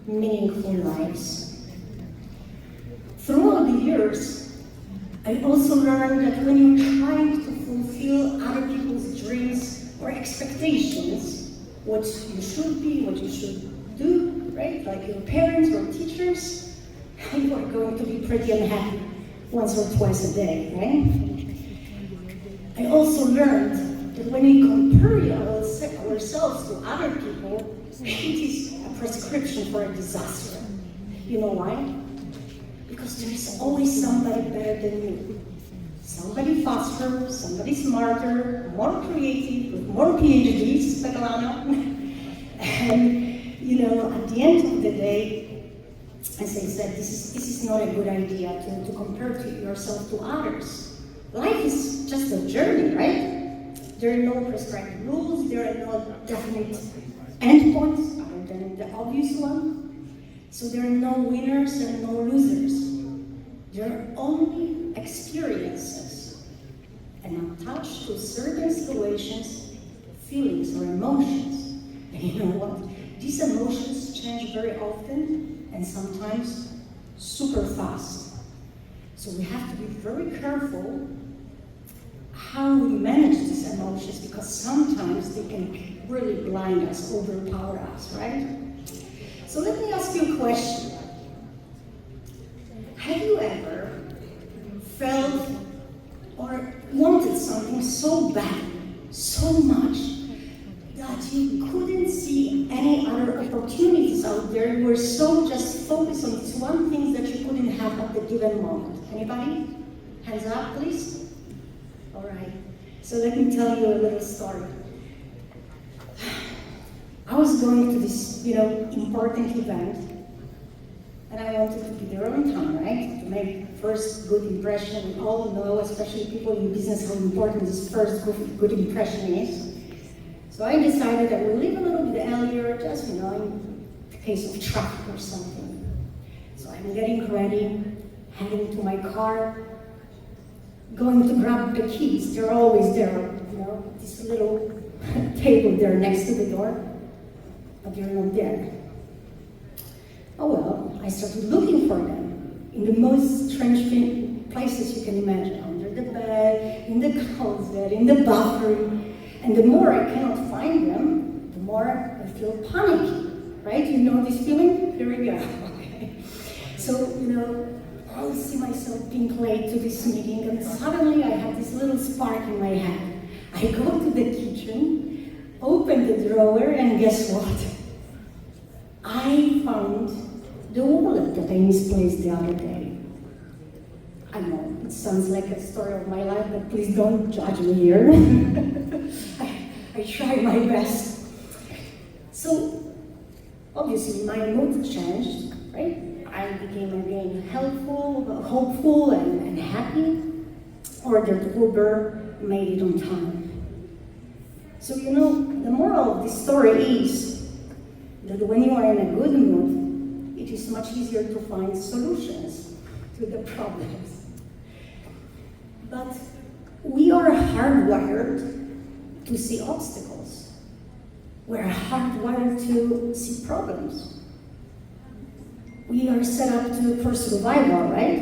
meaningful lives. Throughout the years, I also learned that when you're trying to fulfill other people's dreams or expectations, what you should be, what you should do, right? Like your parents or teachers, you are going to be pretty unhappy once or twice a day, right? I also learned that when we compare ourselves to other people, it is a prescription for a disaster. You know why? Because there is always somebody better than you. Somebody faster, somebody smarter, more creative, with more PhDs, and you know, at the end of the day, as I said, this is not a good idea to compare yourself to others. Life is just a journey, right? There are no prescribed rules, there are no definite endpoints other than the obvious one. So there are no winners and no losers. There are only experiences, and attached to certain situations, feelings or emotions. And you know what? These emotions change very often and sometimes super fast. So we have to be very careful how we manage these emotions, because sometimes they can really blind us, overpower us, right? So let me ask you a question. Have you ever felt or wanted something so bad, so much, that you couldn't see any other opportunities out there? You were so just focused on this one thing that you couldn't have at the given moment. Anybody? Hands up, please. All right. So let me tell you a little story. I was going to this, important event, and I wanted to be there on time, right? To make first good impression. We all know, especially people in business, how important this first good impression is. So I decided I would leave a little bit earlier, just, in case of traffic or something. So I'm getting ready, heading to my car, going to grab the keys. They're always there, this little table there next to the door, but they're not there. Oh well, I started looking for them in the most strange places you can imagine, under the bed, in the closet, in the bathroom. And the more I cannot find them, the more I feel panicky, right? You know this feeling? Here we go. Okay. So, I see myself being late to this meeting, and suddenly I have this little spark in my head. I go to the kitchen, open the drawer, and guess what? I found the wallet that I misplaced the other day. I know, it sounds like a story of my life, but please don't judge me here. I try my best. So, obviously, my mood changed, right? I became again helpful, hopeful, and happy. Ordered Uber, made it on time. So, the moral of this story is that when you are in a good mood, it is much easier to find solutions to the problems. But we are hardwired to see obstacles. We're hardwired to see problems. We are set up for survival, right?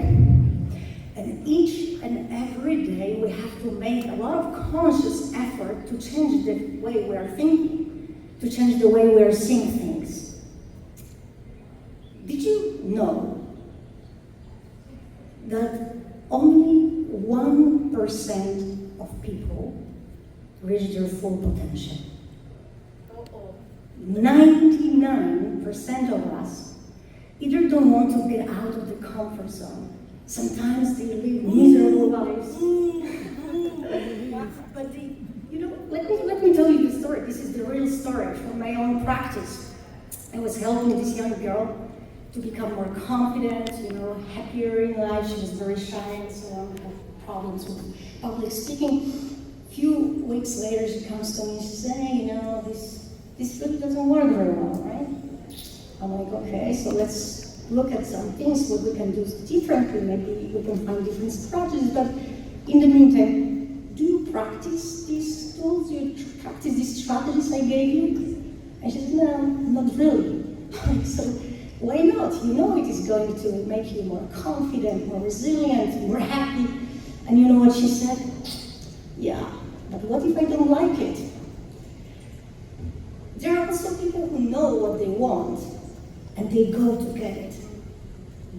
And each and every day we have to make a lot of conscious effort to change the way we are thinking, to change the way we are seeing things. Did you know that only 1% of people reach their full potential? 99% of us either don't want to get out of the comfort zone. Sometimes they live miserable lives. But let me tell you the story. This is the real story from my own practice. I was helping this young girl to become more confident, happier in life. She was very shy and so on, had problems with public speaking. A few weeks later, she comes to me and she says, hey, this really doesn't work very well, right? I'm like, okay, so let's look at some things, what we can do differently. Maybe we can find different strategies. But in the meantime, do you practice these tools? Do you practice these strategies I gave you? And she said, no, not really. So Why not? You know it is going to make you more confident, more resilient, more happy. And you know what she said? Yeah, but what if I don't like it? There are also people who know what they want, and they go to get it.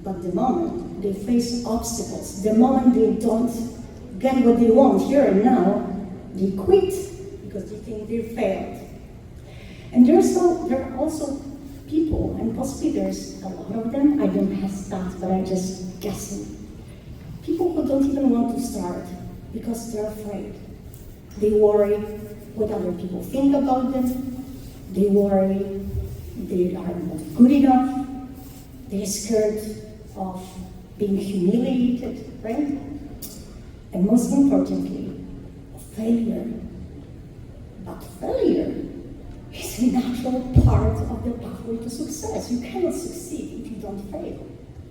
But the moment they face obstacles, the moment they don't get what they want here and now, they quit because they think they failed. And there are also people, and possibly there's a lot of them, I don't have stats, but I'm just guessing. People who don't even want to start because they're afraid. They worry what other people think about them. They worry they are not good enough. They're scared of being humiliated, right? And most importantly, failure. But failure is a natural part of the pathway to success. You cannot succeed if you don't fail.